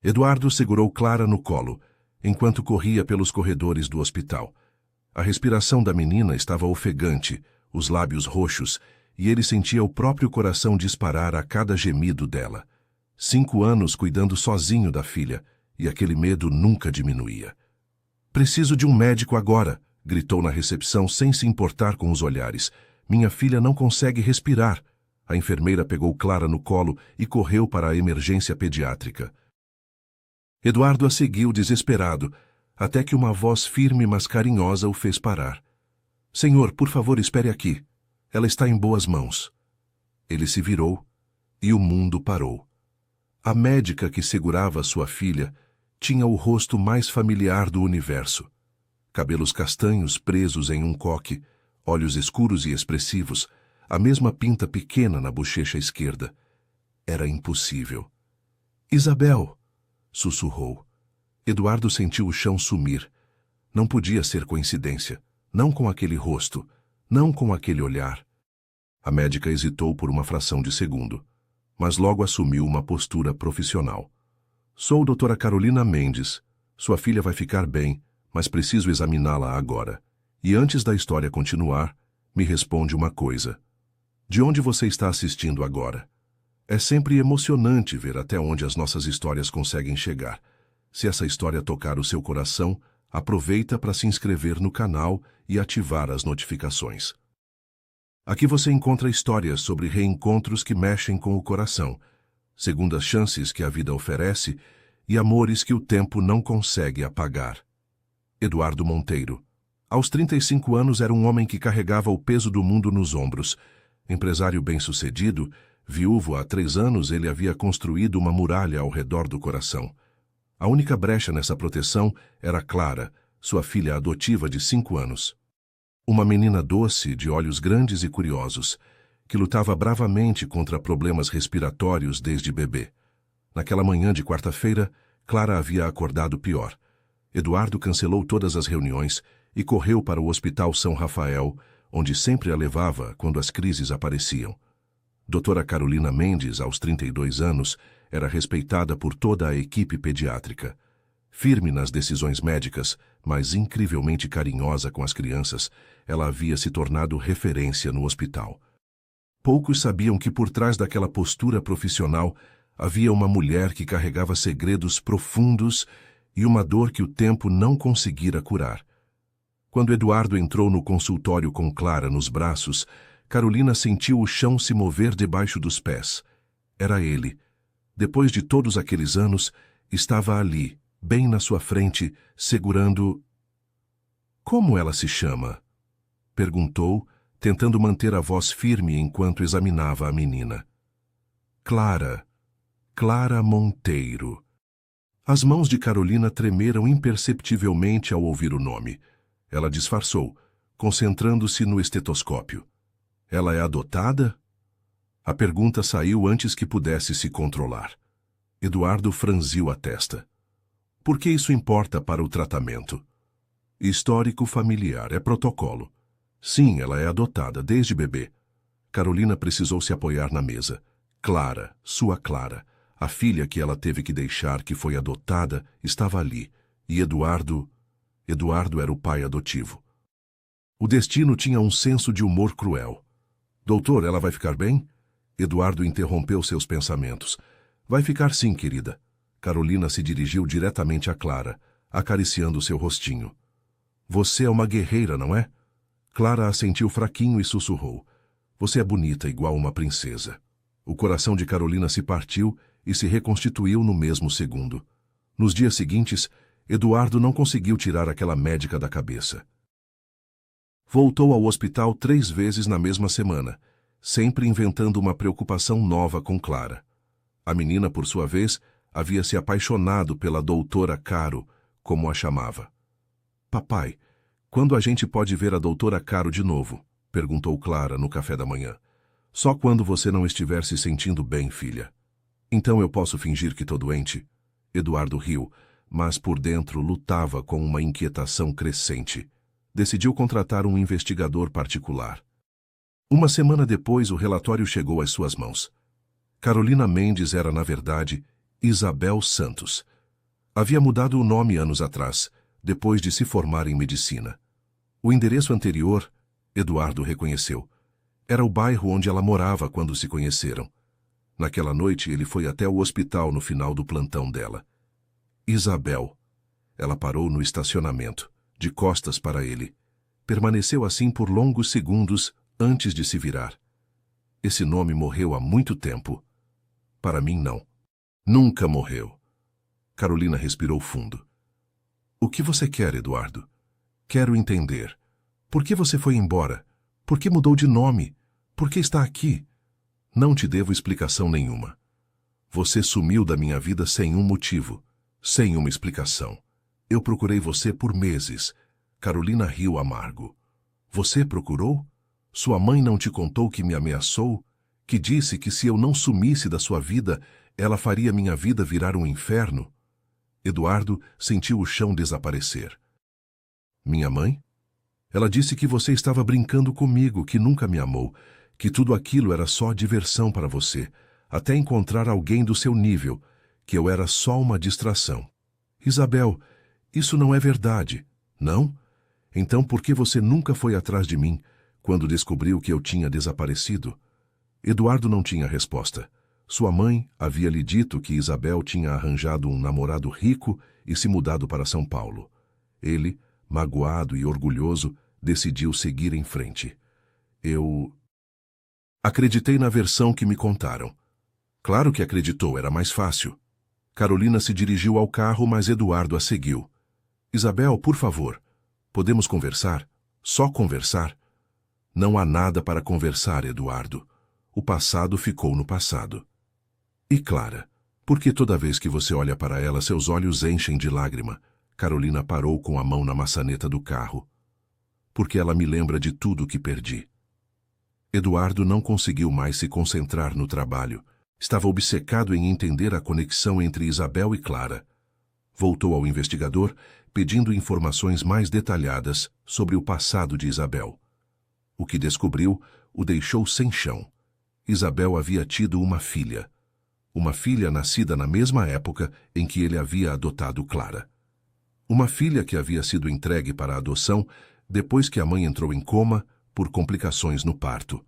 Eduardo segurou Clara no colo, enquanto corria pelos corredores do hospital. A respiração da menina estava ofegante, os lábios roxos, e ele sentia o próprio coração disparar a cada gemido dela. 5 anos cuidando sozinho da filha, e aquele medo nunca diminuía. "Preciso de um médico agora", gritou na recepção sem se importar com os olhares. "Minha filha não consegue respirar." A enfermeira pegou Clara no colo e correu para a emergência pediátrica. Eduardo a seguiu desesperado, até que uma voz firme mas carinhosa o fez parar. "Senhor, por favor, espere aqui. Ela está em boas mãos." Ele se virou e o mundo parou. A médica que segurava sua filha tinha o rosto mais familiar do universo. Cabelos castanhos presos em um coque, olhos escuros e expressivos, a mesma pinta pequena na bochecha esquerda. Era impossível. "Isabel!" sussurrou. Eduardo sentiu o chão sumir. Não podia ser coincidência. Não com aquele rosto. Não com aquele olhar. A médica hesitou por uma fração de segundo, mas logo assumiu uma postura profissional. "Sou doutora Carolina Mendes. Sua filha vai ficar bem, mas preciso examiná-la agora. E antes da história continuar, me responde uma coisa. De onde você está assistindo agora? É sempre emocionante ver até onde as nossas histórias conseguem chegar. Se essa história tocar o seu coração, aproveita para se inscrever no canal e ativar as notificações. Aqui você encontra histórias sobre reencontros que mexem com o coração, segundas chances que a vida oferece e amores que o tempo não consegue apagar." Eduardo Monteiro. Aos 35 anos era um homem que carregava o peso do mundo nos ombros. Empresário bem-sucedido, viúvo há 3 anos, ele havia construído uma muralha ao redor do coração. A única brecha nessa proteção era Clara, sua filha adotiva de 5 anos. Uma menina doce, de olhos grandes e curiosos, que lutava bravamente contra problemas respiratórios desde bebê. Naquela manhã de quarta-feira, Clara havia acordado pior. Eduardo cancelou todas as reuniões e correu para o Hospital São Rafael, onde sempre a levava quando as crises apareciam. Doutora Carolina Mendes, aos 32 anos, era respeitada por toda a equipe pediátrica. Firme nas decisões médicas, mas incrivelmente carinhosa com as crianças, ela havia se tornado referência no hospital. Poucos sabiam que por trás daquela postura profissional havia uma mulher que carregava segredos profundos e uma dor que o tempo não conseguira curar. Quando Eduardo entrou no consultório com Clara nos braços, Carolina sentiu o chão se mover debaixo dos pés. Era ele. Depois de todos aqueles anos, estava ali, bem na sua frente, segurando... "Como ela se chama?" perguntou, tentando manter a voz firme enquanto examinava a menina. "Clara. Clara Monteiro." As mãos de Carolina tremeram imperceptivelmente ao ouvir o nome. Ela disfarçou, concentrando-se no estetoscópio. "Ela é adotada?" A pergunta saiu antes que pudesse se controlar. Eduardo franziu a testa. "Por que isso importa para o tratamento?" "Histórico familiar, é protocolo." "Sim, ela é adotada, desde bebê." Carolina precisou se apoiar na mesa. Clara, sua Clara, a filha que ela teve que deixar, que foi adotada, estava ali. E Eduardo era o pai adotivo. O destino tinha um senso de humor cruel. "Doutor, ela vai ficar bem?" Eduardo interrompeu seus pensamentos. "Vai ficar sim, querida." Carolina se dirigiu diretamente a Clara, acariciando seu rostinho. "Você é uma guerreira, não é?" Clara assentiu fraquinho e sussurrou. "Você é bonita, igual uma princesa." O coração de Carolina se partiu e se reconstituiu no mesmo segundo. Nos dias seguintes, Eduardo não conseguiu tirar aquela médica da cabeça. Voltou ao hospital 3 vezes na mesma semana, sempre inventando uma preocupação nova com Clara. A menina, por sua vez, havia se apaixonado pela doutora Caro, como a chamava. "Papai, quando a gente pode ver a doutora Caro de novo?" perguntou Clara no café da manhã. "Só quando você não estiver se sentindo bem, filha." "Então eu posso fingir que estou doente?" Eduardo riu, mas por dentro lutava com uma inquietação crescente. Decidiu contratar um investigador particular. Uma semana depois, o relatório chegou às suas mãos. Carolina Mendes era, na verdade, Isabel Santos, Havia mudado o nome anos atrás, depois de se formar em medicina. O endereço anterior, Eduardo reconheceu. Era o bairro onde ela morava quando se conheceram. Naquela noite, ele foi até o hospital no final do plantão dela. Isabel. Ela parou no estacionamento, de costas para ele. Permaneceu assim por longos segundos antes de se virar. Esse nome morreu há muito tempo. Para mim, não. Nunca morreu. Carolina respirou fundo. O que você quer, Eduardo? Quero entender. Por que você foi embora? Por que mudou de nome? Por que está aqui? Não te devo explicação nenhuma. Você sumiu da minha vida sem um motivo, sem uma explicação. Eu procurei você por meses. Carolina riu amargo. Você procurou? Sua mãe não te contou que me ameaçou? Que disse que se eu não sumisse da sua vida, ela faria minha vida virar um inferno? Eduardo sentiu o chão desaparecer. Minha mãe? Ela disse que você estava brincando comigo, que nunca me amou, que tudo aquilo era só diversão para você, até encontrar alguém do seu nível, que eu era só uma distração. Isabel, isso não é verdade, não? Então por que você nunca foi atrás de mim, quando descobriu que eu tinha desaparecido? Eduardo não tinha resposta. Sua mãe havia lhe dito que Isabel tinha arranjado um namorado rico e se mudado para São Paulo. Ele, magoado e orgulhoso, decidiu seguir em frente. Eu acreditei na versão que me contaram. Claro que acreditou, era mais fácil. Carolina se dirigiu ao carro, mas Eduardo a seguiu. Isabel, por favor, podemos conversar? Só conversar? Não há nada para conversar, Eduardo. O passado ficou no passado. E Clara, por que toda vez que você olha para ela, seus olhos enchem de lágrima? Carolina parou com a mão na maçaneta do carro. Porque ela me lembra de tudo que perdi. Eduardo não conseguiu mais se concentrar no trabalho. Estava obcecado em entender a conexão entre Isabel e Clara. Voltou ao investigador, pedindo informações mais detalhadas sobre o passado de Isabel. O que descobriu o deixou sem chão. Isabel havia tido uma filha nascida na mesma época em que ele havia adotado Clara. Uma filha que havia sido entregue para a adoção depois que a mãe entrou em coma por complicações no parto.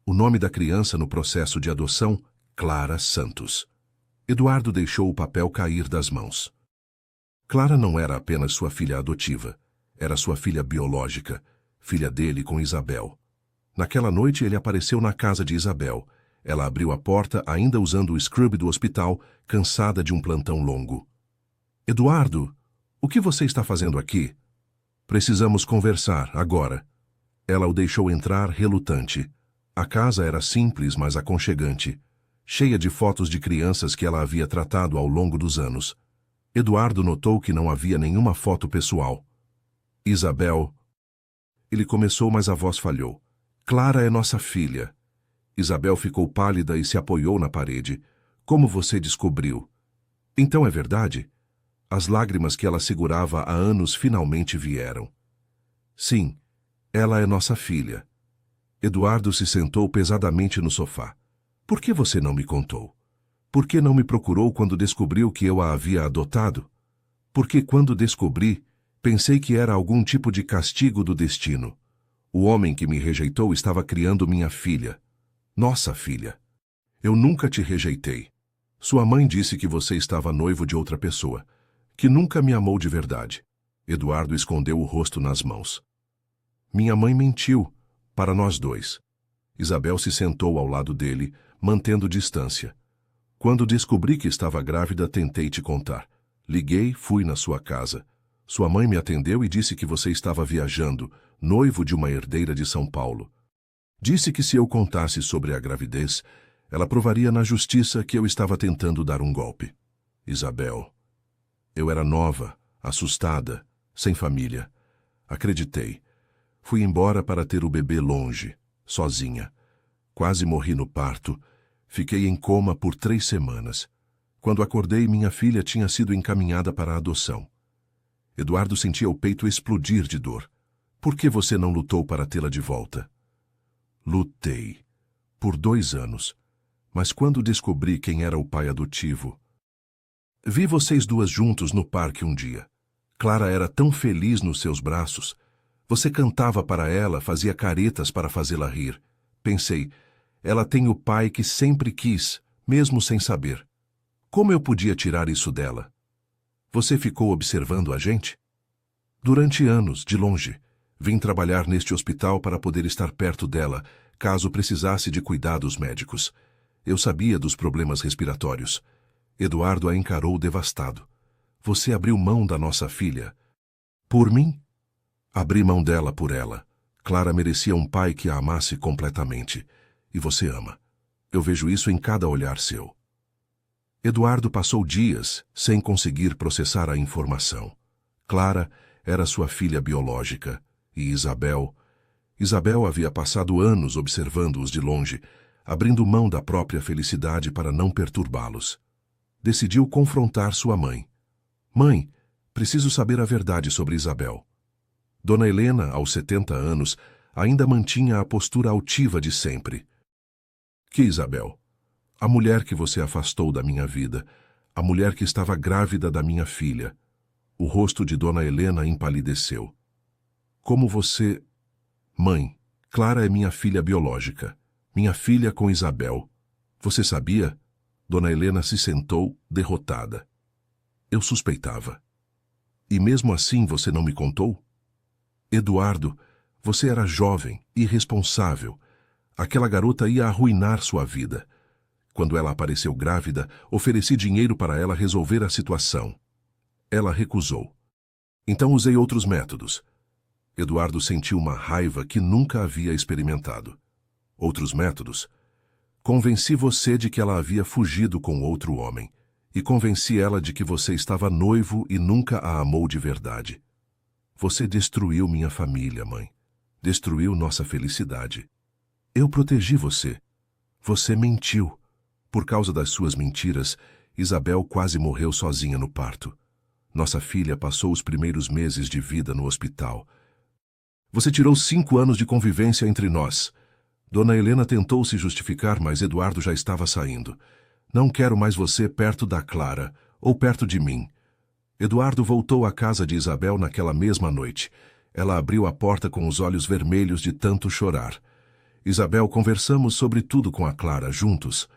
O nome da criança no processo de adoção, Clara Santos. Eduardo deixou o papel cair das mãos. Clara não era apenas sua filha adotiva, era sua filha biológica, filha dele com Isabel. Naquela noite ele apareceu na casa de Isabel. Ela abriu a porta ainda usando o scrub do hospital, cansada de um plantão longo. Eduardo, o que você está fazendo aqui? Precisamos conversar, agora. Ela o deixou entrar relutante. A casa era simples, mas aconchegante, cheia de fotos de crianças que ela havia tratado ao longo dos anos. Eduardo notou que não havia nenhuma foto pessoal. Isabel... Ele começou, mas a voz falhou. Clara é nossa filha. Isabel ficou pálida e se apoiou na parede. Como você descobriu? Então é verdade? As lágrimas que ela segurava há anos finalmente vieram. Sim, ela é nossa filha. Eduardo se sentou pesadamente no sofá. Por que você não me contou? Por que não me procurou quando descobriu que eu a havia adotado? Porque quando descobri, pensei que era algum tipo de castigo do destino. O homem que me rejeitou estava criando minha filha. Nossa filha. Eu nunca te rejeitei. Sua mãe disse que você estava noivo de outra pessoa, que nunca me amou de verdade. Eduardo escondeu o rosto nas mãos. Minha mãe mentiu, para nós dois. Isabel se sentou ao lado dele, mantendo distância. Quando descobri que estava grávida, tentei te contar. Liguei, fui na sua casa. Sua mãe me atendeu e disse que você estava viajando, noivo de uma herdeira de São Paulo. Disse que se eu contasse sobre a gravidez, ela provaria na justiça que eu estava tentando dar um golpe. Isabel. Eu era nova, assustada, sem família. Acreditei. Fui embora para ter o bebê longe, sozinha. Quase morri no parto. Fiquei em coma por 3 semanas. Quando acordei, minha filha tinha sido encaminhada para a adoção. Eduardo sentia o peito explodir de dor. Por que você não lutou para tê-la de volta? Lutei. Por 2 anos. Mas quando descobri quem era o pai adotivo... Vi vocês duas juntos no parque um dia. Clara era tão feliz nos seus braços. Você cantava para ela, fazia caretas para fazê-la rir. Pensei, ela tem o pai que sempre quis, mesmo sem saber. Como eu podia tirar isso dela? Você ficou observando a gente? Durante anos, de longe, vim trabalhar neste hospital para poder estar perto dela, caso precisasse de cuidados médicos. Eu sabia dos problemas respiratórios. Eduardo a encarou devastado. Você abriu mão da nossa filha. Por mim? Abri mão dela por ela. Clara merecia um pai que a amasse completamente. E você ama. Eu vejo isso em cada olhar seu. Eduardo passou dias sem conseguir processar a informação. Clara era sua filha biológica. E Isabel havia passado anos observando-os de longe, abrindo mão da própria felicidade para não perturbá-los. Decidiu confrontar sua mãe. Mãe, preciso saber a verdade sobre Isabel. Dona Helena, aos 70 anos, ainda mantinha a postura altiva de sempre. Que Isabel? A mulher que você afastou da minha vida, a mulher que estava grávida da minha filha. O rosto de Dona Helena empalideceu. Como você... Mãe, Clara é minha filha biológica. Minha filha com Isabel. Você sabia? Dona Helena se sentou, derrotada. Eu suspeitava. E mesmo assim você não me contou? Eduardo, você era jovem, irresponsável. Aquela garota ia arruinar sua vida. Quando ela apareceu grávida, ofereci dinheiro para ela resolver a situação. Ela recusou. Então usei outros métodos. Eduardo sentiu uma raiva que nunca havia experimentado. Outros métodos? Convenci você de que ela havia fugido com outro homem. E convenci ela de que você estava noivo e nunca a amou de verdade. Você destruiu minha família, mãe. Destruiu nossa felicidade. Eu protegi você. Você mentiu. Por causa das suas mentiras, Isabel quase morreu sozinha no parto. Nossa filha passou os primeiros meses de vida no hospital. Você tirou 5 anos de convivência entre nós. Dona Helena tentou se justificar, mas Eduardo já estava saindo. Não quero mais você perto da Clara, ou perto de mim. Eduardo voltou à casa de Isabel naquela mesma noite. Ela abriu a porta com os olhos vermelhos de tanto chorar. Isabel, conversamos sobre tudo com a Clara, juntos.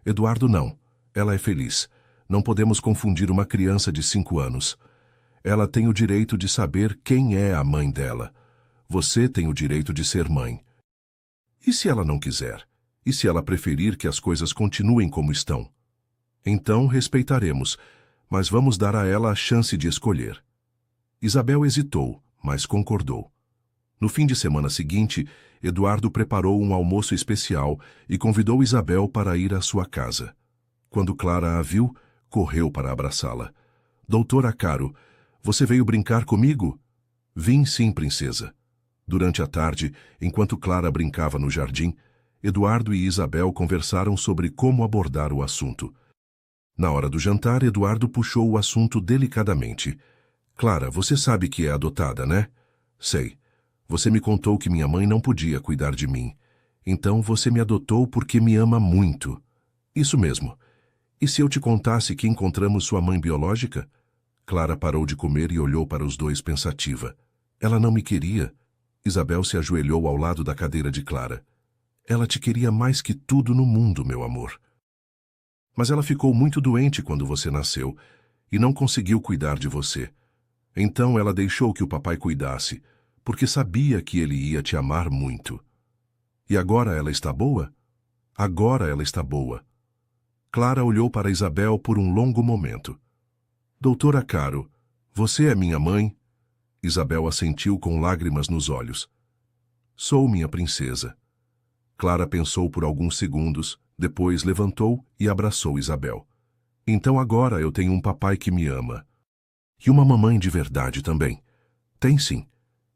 Eduardo não. Ela é feliz. Não podemos confundir uma criança de 5 anos. Ela tem o direito de saber quem é a mãe dela. Você tem o direito de ser mãe. E se ela não quiser? E se ela preferir que as coisas continuem como estão? Então respeitaremos, mas vamos dar a ela a chance de escolher. Isabel hesitou, mas concordou. No fim de semana seguinte, Eduardo preparou um almoço especial e convidou Isabel para ir à sua casa. Quando Clara a viu, correu para abraçá-la. Doutora Caro, você veio brincar comigo? Vim sim, princesa. Durante a tarde, enquanto Clara brincava no jardim, Eduardo e Isabel conversaram sobre como abordar o assunto. Na hora do jantar, Eduardo puxou o assunto delicadamente. Clara, você sabe que é adotada, né? Sei. Você me contou que minha mãe não podia cuidar de mim. Então você me adotou porque me ama muito. Isso mesmo. E se eu te contasse que encontramos sua mãe biológica? Clara parou de comer e olhou para os dois pensativa. Ela não me queria. Isabel se ajoelhou ao lado da cadeira de Clara. Ela te queria mais que tudo no mundo, meu amor. Mas ela ficou muito doente quando você nasceu e não conseguiu cuidar de você. Então ela deixou que o papai cuidasse, porque sabia que ele ia te amar muito. E agora ela está boa? Agora ela está boa. Clara olhou para Isabel por um longo momento. Doutora Caro, você é minha mãe? Isabel assentiu com lágrimas nos olhos. Sou minha princesa. Clara pensou por alguns segundos, depois levantou e abraçou Isabel. Então agora eu tenho um papai que me ama. E uma mamãe de verdade também. Tem sim.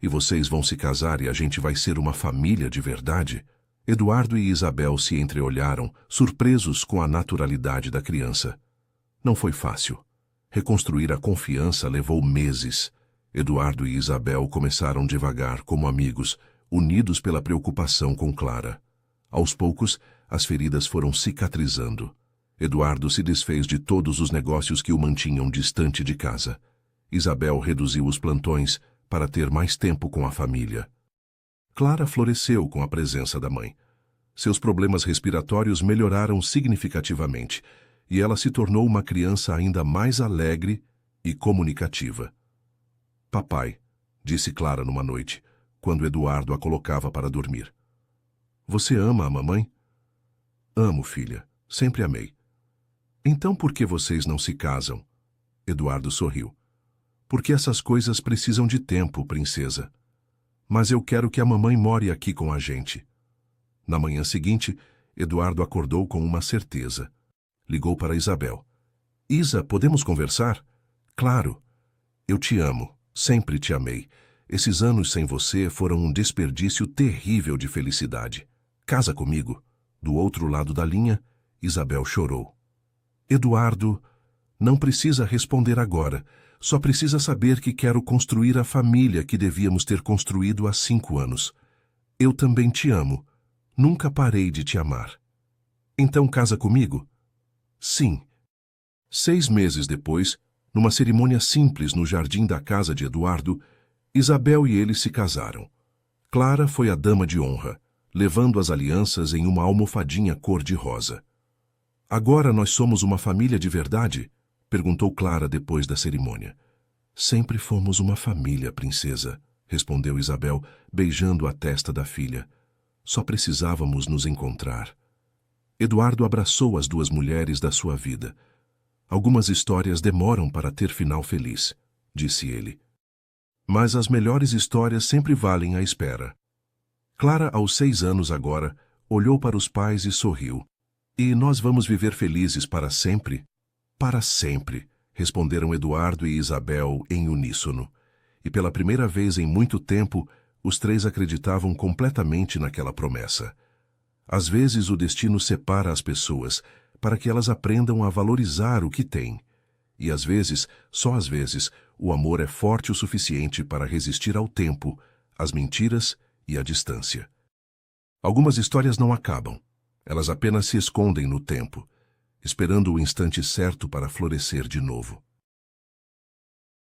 E vocês vão se casar e a gente vai ser uma família de verdade? Eduardo e Isabel se entreolharam, surpresos com a naturalidade da criança. Não foi fácil. Reconstruir a confiança levou meses. Eduardo e Isabel começaram devagar, como amigos, unidos pela preocupação com Clara. Aos poucos, as feridas foram cicatrizando. Eduardo se desfez de todos os negócios que o mantinham distante de casa. Isabel reduziu os plantões para ter mais tempo com a família. Clara floresceu com a presença da mãe. Seus problemas respiratórios melhoraram significativamente e ela se tornou uma criança ainda mais alegre e comunicativa. Papai, disse Clara numa noite, quando Eduardo a colocava para dormir. Você ama a mamãe? Amo, filha. Sempre amei. Então por que vocês não se casam? Eduardo sorriu. Porque essas coisas precisam de tempo, princesa. Mas eu quero que a mamãe more aqui com a gente. Na manhã seguinte, Eduardo acordou com uma certeza. Ligou para Isabel. Isa, podemos conversar? Claro. Eu te amo. Sempre te amei. Esses anos sem você foram um desperdício terrível de felicidade. Casa comigo. Do outro lado da linha, Isabel chorou. Eduardo, não precisa responder agora. Só precisa saber que quero construir a família que devíamos ter construído há 5 anos. Eu também te amo. Nunca parei de te amar. Então casa comigo? Sim. 6 meses depois, numa cerimônia simples no jardim da casa de Eduardo, Isabel e ele se casaram. Clara foi a dama de honra, levando as alianças em uma almofadinha cor-de-rosa. Agora nós somos uma família de verdade? Perguntou Clara depois da cerimônia. Sempre fomos uma família, princesa, respondeu Isabel, beijando a testa da filha. Só precisávamos nos encontrar. Eduardo abraçou as 2 mulheres da sua vida. Algumas histórias demoram para ter final feliz, disse ele. Mas as melhores histórias sempre valem a espera. Clara, aos 6 anos agora, olhou para os pais e sorriu. E nós vamos viver felizes para sempre? Para sempre, responderam Eduardo e Isabel em uníssono. E pela primeira vez em muito tempo, os 3 acreditavam completamente naquela promessa. Às vezes o destino separa as pessoas para que elas aprendam a valorizar o que têm. E às vezes, só às vezes, o amor é forte o suficiente para resistir ao tempo, às mentiras e à distância. Algumas histórias não acabam. Elas apenas se escondem no tempo, esperando o instante certo para florescer de novo.